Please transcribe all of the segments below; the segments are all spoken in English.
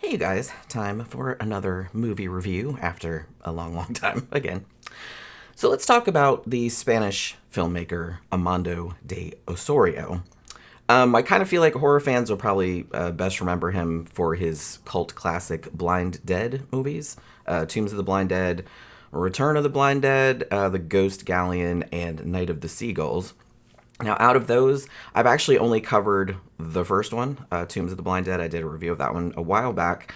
Hey you guys, time for another movie review after a long time again. So let's talk about the Spanish filmmaker Amando de Ossorio. I kind of feel like horror fans will probably best remember him for his cult classic Blind Dead movies, Tombs of the Blind Dead, Return of the Blind Dead, The Ghost Galleon, and Night of the Seagulls. Now, out of those, I've actually only covered the first one, Tombs of the Blind Dead. I did a review of that one a while back.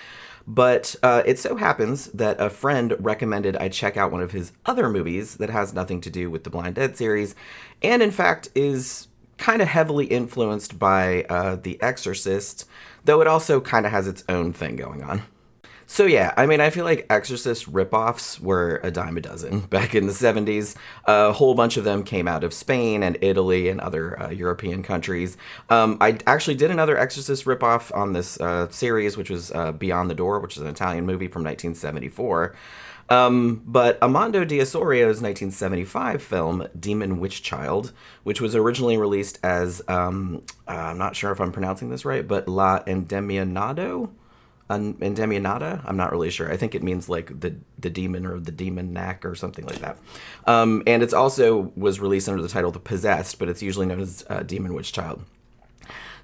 But it so happens that a friend recommended I check out one of his other movies that has nothing to do with the Blind Dead series, and in fact is kind of heavily influenced by The Exorcist, though it also kind of has its own thing going on. So yeah, I mean, I feel like Exorcist ripoffs were a dime a dozen back in the 70s. A whole bunch of them came out of Spain and Italy and other European countries. I actually did another Exorcist ripoff on this series, which was Beyond the Door, which is an Italian movie from 1974. But Amando de Ossorio's 1975 film, Demon Witch Child, which was originally released as, I'm not sure if I'm pronouncing this right, but La Endemoniada? I'm not really sure. I think it means like the demon or the demon knack or something like that. And it's also was released under the title The Possessed, but it's usually known as Demon Witch Child.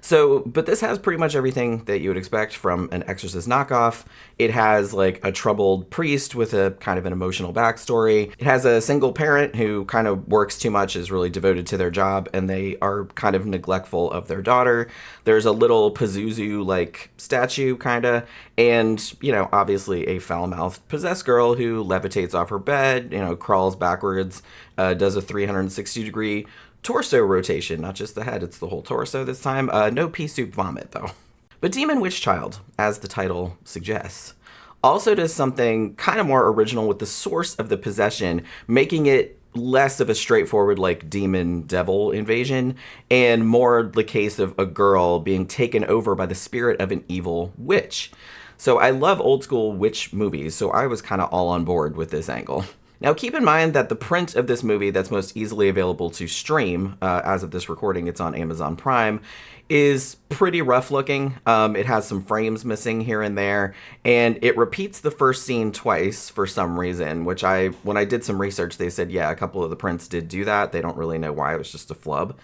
So, but this has pretty much everything that you would expect from an Exorcist knockoff. It has like a troubled priest with a kind of an emotional backstory. It has a single parent who kind of works too much, is really devoted to their job, and they are kind of neglectful of their daughter. There's a little Pazuzu like statue kind of, and, you know, obviously a foul-mouthed possessed girl who levitates off her bed, you know, crawls backwards, does a 360-degree torso rotation, not just the head, it's the whole torso this time. No pea soup vomit, though. But Demon Witch Child, as the title suggests, also does something kind of more original with the source of the possession, making it less of a straightforward, like, demon-devil invasion, and more the case of a girl being taken over by the spirit of an evil witch. So I love old-school witch movies, so I was kind of all on board with this angle. Now, keep in mind that the print of this movie that's most easily available to stream, as of this recording, it's on Amazon Prime, is pretty rough looking. It has some frames missing here and there, and it repeats the first scene twice for some reason, which when I did some research, they said, yeah, a couple of the prints did do that. They don't really know why. It was just a flub.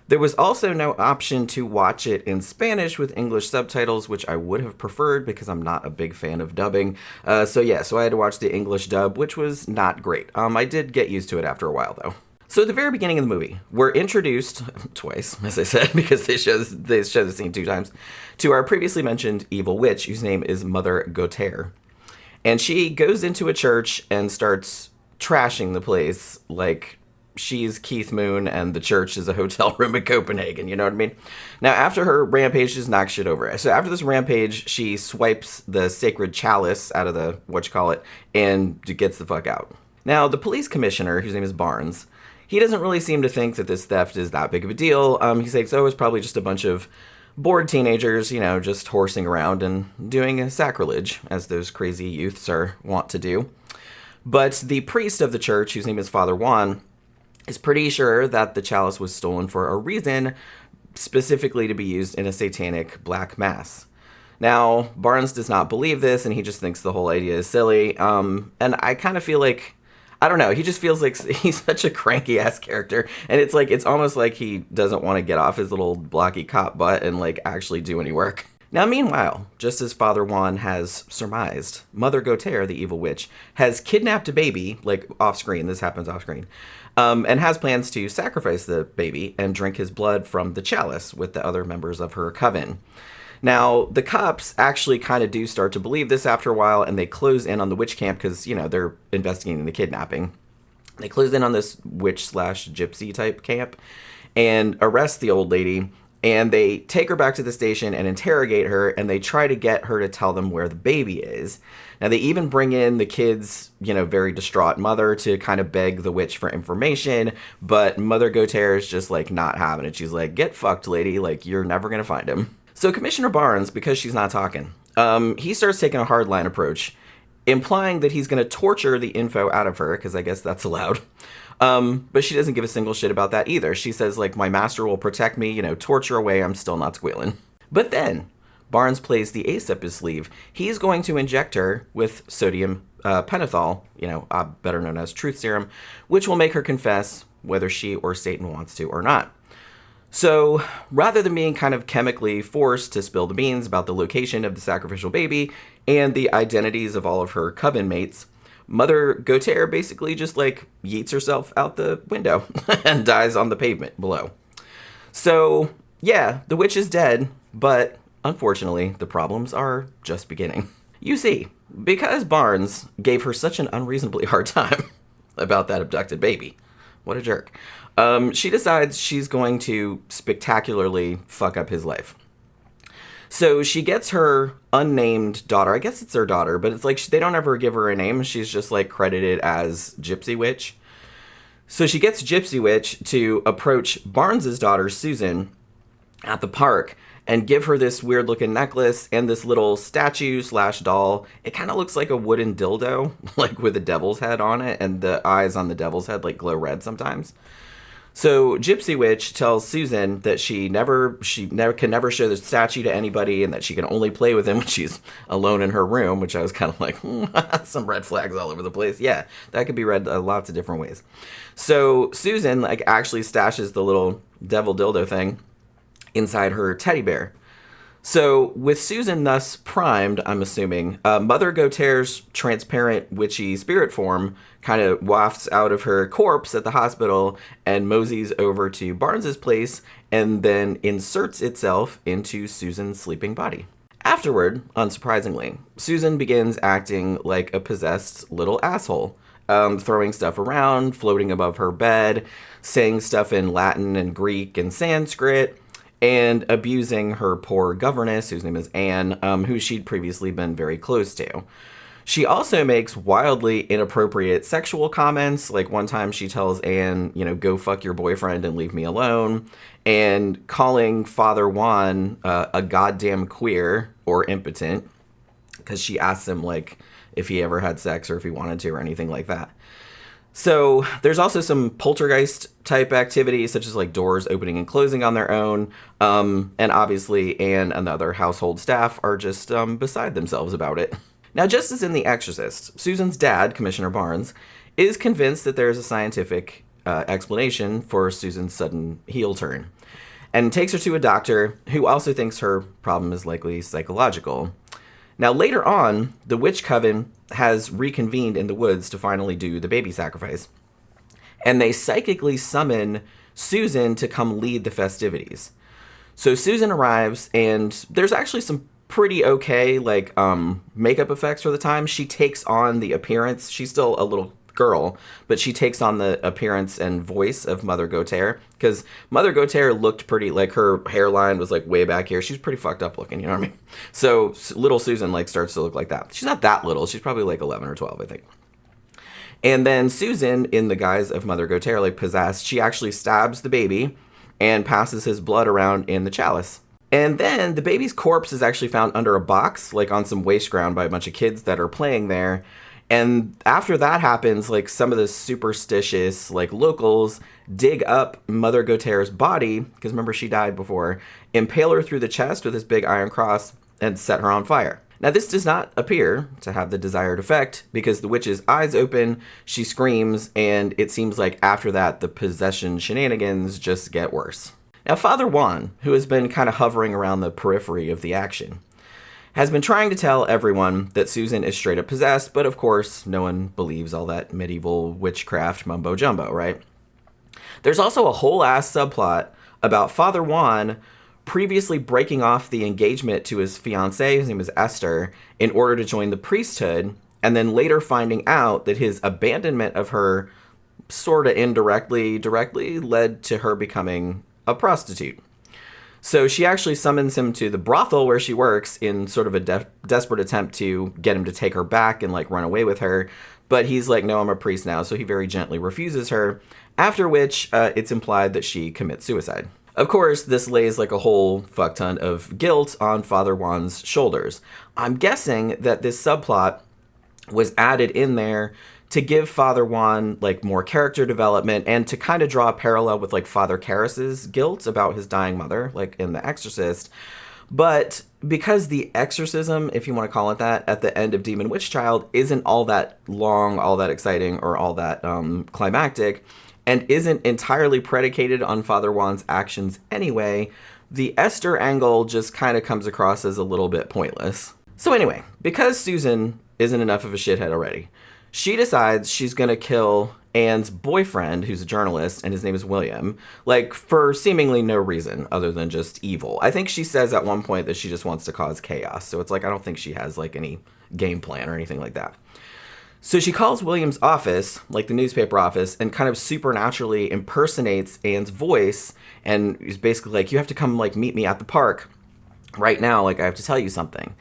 There was also no option to watch it in Spanish with English subtitles, which I would have preferred because I'm not a big fan of dubbing. So I had to watch the English dub, which was not great. I did get used to it after a while, though. So at the very beginning of the movie, we're introduced, twice, as I said, because they show the scene 2 times, to our previously mentioned evil witch, whose name is Mother Gautier. And she goes into a church and starts trashing the place like she's Keith Moon and the church is a hotel room in Copenhagen, you know what I mean? Now, after her rampage, she just knocks shit over. So after this rampage, she swipes the sacred chalice out of the, and gets the fuck out. Now, the police commissioner, whose name is Barnes, he doesn't really seem to think that this theft is that big of a deal. He thinks, it's probably just a bunch of bored teenagers, you know, just horsing around and doing a sacrilege, as those crazy youths are wont to do. But the priest of the church, whose name is Father Juan, is pretty sure that the chalice was stolen for a reason, specifically to be used in a satanic black mass. Now, Barnes does not believe this, and he just thinks the whole idea is silly. And I kind of feel like, I don't know, he just feels like he's such a cranky-ass character, and it's almost like he doesn't want to get off his little blocky cop butt and, like, actually do any work. Now, meanwhile, just as Father Juan has surmised, Mother Gautier, the evil witch, has kidnapped a baby, like, off-screen, this happens off-screen, and has plans to sacrifice the baby and drink his blood from the chalice with the other members of her coven. Now, the cops actually kind of do start to believe this after a while, and they close in on the witch camp because, you know, they're investigating the kidnapping. They close in on this witch/gypsy type camp and arrest the old lady, and they take her back to the station and interrogate her, and they try to get her to tell them where the baby is. Now, they even bring in the kid's, you know, very distraught mother to kind of beg the witch for information, but Mother Gautier is just, like, not having it. She's like, get fucked, lady. Like, you're never going to find him. So Commissioner Barnes, because she's not talking, he starts taking a hardline approach, implying that he's going to torture the info out of her, because I guess that's allowed. But she doesn't give a single shit about that either. She says, like, my master will protect me, you know, torture away, I'm still not squealing. But then, Barnes plays the ace up his sleeve. He's going to inject her with sodium pentothal, better known as truth serum, which will make her confess whether she or Satan wants to or not. So, rather than being kind of chemically forced to spill the beans about the location of the sacrificial baby and the identities of all of her coven mates, Mother Gautier basically just, yeets herself out the window and dies on the pavement below. So, yeah, the witch is dead, but unfortunately, the problems are just beginning. You see, because Barnes gave her such an unreasonably hard time about that abducted baby, what a jerk, she decides she's going to spectacularly fuck up his life. So she gets her unnamed daughter. I guess it's her daughter, but it's they don't ever give her a name. She's just credited as Gypsy Witch. So she gets Gypsy Witch to approach Barnes's daughter, Susan, at the park and give her this weird looking necklace and this little statue/doll. It kind of looks like a wooden dildo, with a devil's head on it, and the eyes on the devil's head glow red sometimes. So Gypsy Witch tells Susan that she can never show the statue to anybody, and that she can only play with him when she's alone in her room, which I was kind of some red flags all over the place. Yeah, that could be read lots of different ways. So Susan actually stashes the little devil dildo thing inside her teddy bear. So with Susan thus primed, I'm assuming, Mother Gautier's transparent witchy spirit form kind of wafts out of her corpse at the hospital and moseys over to Barnes's place and then inserts itself into Susan's sleeping body. Afterward, unsurprisingly, Susan begins acting like a possessed little asshole, throwing stuff around, floating above her bed, saying stuff in Latin and Greek and Sanskrit, and abusing her poor governess, whose name is Anne, who she'd previously been very close to. She also makes wildly inappropriate sexual comments. One time she tells Anne, go fuck your boyfriend and leave me alone, and calling Father Juan a goddamn queer or impotent, because she asks him, if he ever had sex or if he wanted to or anything like that. So there's also some poltergeist type activity, such as doors opening and closing on their own. And obviously Anne and the other household staff are just beside themselves about it. Now, just as in The Exorcist, Susan's dad, Commissioner Barnes, is convinced that there's a scientific explanation for Susan's sudden heel turn, and takes her to a doctor who also thinks her problem is likely psychological. Now, later on, the witch coven has reconvened in the woods to finally do the baby sacrifice. And they psychically summon Susan to come lead the festivities. So Susan arrives, and there's actually some pretty okay, makeup effects for the time. She takes on the appearance. She's still a little girl, but she takes on the appearance and voice of Mother Gautier, because Mother Gautier looked pretty, her hairline was way back here. She's pretty fucked up looking, you know what I mean? So little Susan starts to look like that. She's not that little. She's probably 11 or 12, I think. And then Susan, in the guise of Mother Gautier, possessed, she actually stabs the baby and passes his blood around in the chalice. And then the baby's corpse is actually found under a box, on some waste ground by a bunch of kids that are playing there. And after that happens, some of the superstitious, locals dig up Mother Gautier's body, because remember she died before, impale her through the chest with this big iron cross, and set her on fire. Now, this does not appear to have the desired effect, because the witch's eyes open, she screams, and it seems like after that, the possession shenanigans just get worse. Now, Father Juan, who has been kind of hovering around the periphery of the action, has been trying to tell everyone that Susan is straight up possessed, but of course, no one believes all that medieval witchcraft mumbo-jumbo, right? There's also a whole ass subplot about Father Juan previously breaking off the engagement to his fiancée, his name is Esther, in order to join the priesthood, and then later finding out that his abandonment of her sort of directly led to her becoming a prostitute. So she actually summons him to the brothel where she works in sort of a desperate attempt to get him to take her back and run away with her. But he's no, I'm a priest now. So he very gently refuses her, after which it's implied that she commits suicide. Of course, this lays a whole fuck ton of guilt on Father Juan's shoulders. I'm guessing that this subplot was added in there to give Father Juan more character development and to kind of draw a parallel with Father Karras's guilt about his dying mother, in The Exorcist. But because the exorcism, if you want to call it that, at the end of Demon Witch Child isn't all that long, all that exciting, or all that climactic, and isn't entirely predicated on Father Juan's actions anyway, the Esther angle just kind of comes across as a little bit pointless. So anyway, because Susan isn't enough of a shithead already, she decides she's going to kill Anne's boyfriend, who's a journalist, and his name is William, like, for seemingly no reason other than just evil. I think she says at one point that she just wants to cause chaos, so it's like I don't think she has, like, any game plan or anything like that. So she calls William's office, like the newspaper office, and kind of supernaturally impersonates Anne's voice, and is basically like, you have to come, like, meet me at the park right now, like, I have to tell you something.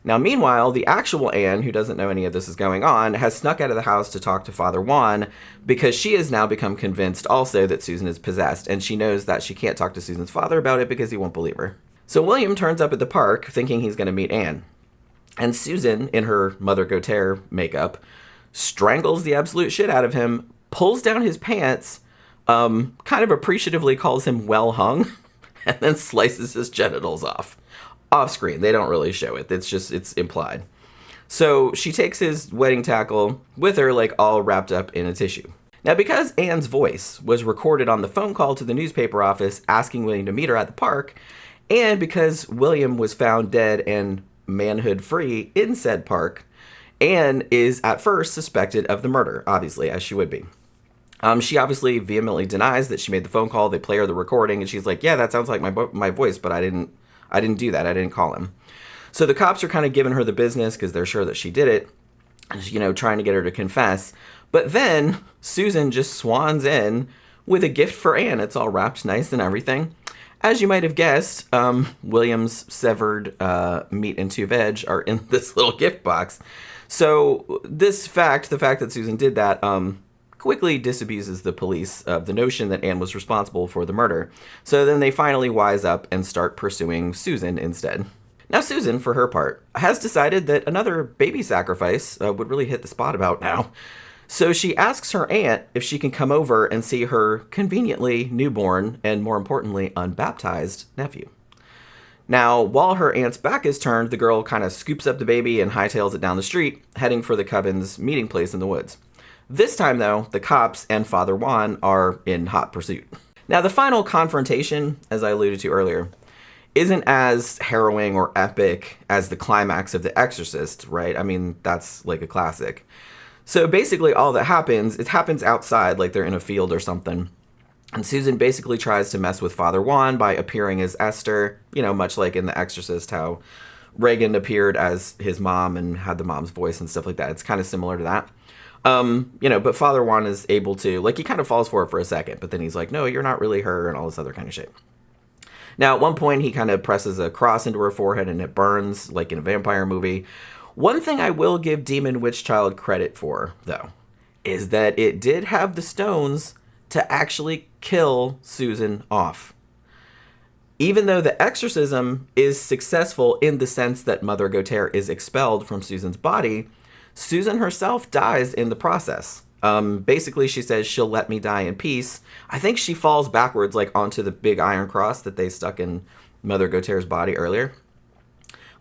Now, meanwhile, the actual Anne, who doesn't know any of this is going on, has snuck out of the house to talk to Father Juan because she has now become convinced also that Susan is possessed, and she knows that she can't talk to Susan's father about it because he won't believe her. So William turns up at the park thinking he's going to meet Anne. And Susan, in her Mother Gautier makeup, strangles the absolute shit out of him, pulls down his pants, kind of appreciatively calls him well hung, and then slices his genitals off. Off screen. They don't really show it. It's implied. So she takes his wedding tackle with her, like, all wrapped up in a tissue. Now, because Anne's voice was recorded on the phone call to the newspaper office asking William to meet her at the park, and because William was found dead and manhood free in said park, Anne is at first suspected of the murder, obviously, as she would be. She obviously vehemently denies that she made the phone call. They play her the recording, and she's like, yeah, that sounds like my voice, but I didn't do that. I didn't call him. So the cops are kind of giving her the business because they're sure that she did it, you know, trying to get her to confess. But then Susan just swans in with a gift for Anne. It's all wrapped nice and everything. As you might have guessed, William's severed meat and two veg are in this little gift box. So the fact that Susan did that, quickly disabuses the police of the notion that Anne was responsible for the murder. So then they finally wise up and start pursuing Susan instead. Now Susan, for her part, has decided that another baby sacrifice would really hit the spot about now. So she asks her aunt if she can come over and see her conveniently newborn and, more importantly, unbaptized nephew. Now, while her aunt's back is turned, the girl kind of scoops up the baby and hightails it down the street, heading for the Coven's meeting place in the woods. This time, though, the cops and Father Juan are in hot pursuit. Now, the final confrontation, as I alluded to earlier, isn't as harrowing or epic as the climax of The Exorcist, right? I mean, that's like a classic. So basically all that happens, it happens outside, like they're in a field or something. And Susan basically tries to mess with Father Juan by appearing as Esther, you know, much like in The Exorcist, how Regan appeared as his mom and had the mom's voice and stuff like that. It's kind of similar to that. You know, but Father Juan is able to, like, he kind of falls for it for a second, but then he's like, no, you're not really her, and all this other kind of shit. Now, at one point, he kind of presses a cross into her forehead, and it burns, like in a vampire movie. One thing I will give Demon Witch Child credit for, though, is that it did have the stones to actually kill Susan off. Even though the exorcism is successful in the sense that Mother Gautier is expelled from Susan's body, Susan herself dies in the process. Basically, she says she'll let me die in peace. I think she falls backwards, like, onto the big iron cross that they stuck in Mother Gautier's body earlier.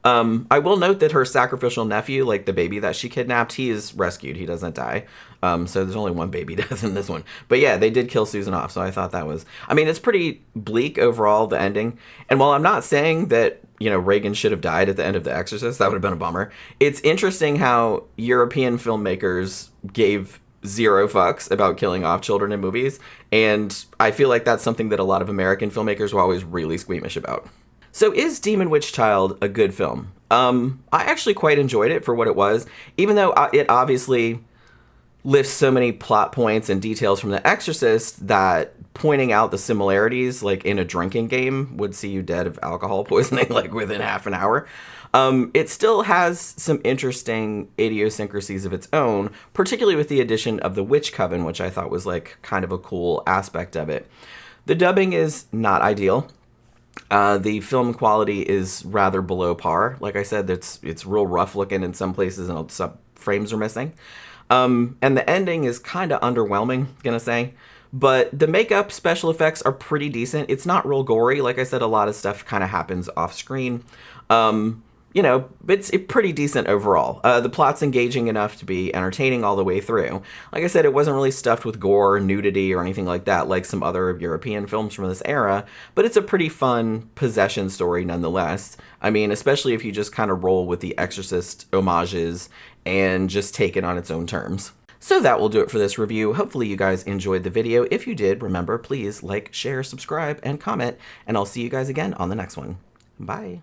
I will note that her sacrificial nephew, like the baby that she kidnapped, he is rescued. He doesn't die. So there's only one baby death in this one. But yeah, they did kill Susan off. So I thought that was, I mean, it's pretty bleak overall, the ending. And while I'm not saying that, you know, Regan should have died at the end of The Exorcist, that would have been a bummer. It's interesting how European filmmakers gave zero fucks about killing off children in movies. And I feel like that's something that a lot of American filmmakers were always really squeamish about. So is Demon Witch Child a good film? I actually quite enjoyed it for what it was, even though it obviously lifts so many plot points and details from The Exorcist that pointing out the similarities, like in a drinking game, would see you dead of alcohol poisoning like within half an hour. It still has some interesting idiosyncrasies of its own, particularly with the addition of the Witch Coven, which I thought was like kind of a cool aspect of it. The dubbing is not ideal. The film quality is rather below par. Like I said, it's real rough looking in some places and some frames are missing. And the ending is kind of underwhelming, gonna say. But the makeup special effects are pretty decent. It's not real gory. Like I said, a lot of stuff kind of happens off screen. You know, it's pretty decent overall. The plot's engaging enough to be entertaining all the way through. Like I said, it wasn't really stuffed with gore, nudity, or anything like that, like some other European films from this era, but it's a pretty fun possession story nonetheless. I mean, especially if you just kind of roll with the Exorcist homages and just take it on its own terms. So that will do it for this review. Hopefully you guys enjoyed the video. If you did, remember, please like, share, subscribe, and comment, and I'll see you guys again on the next one. Bye.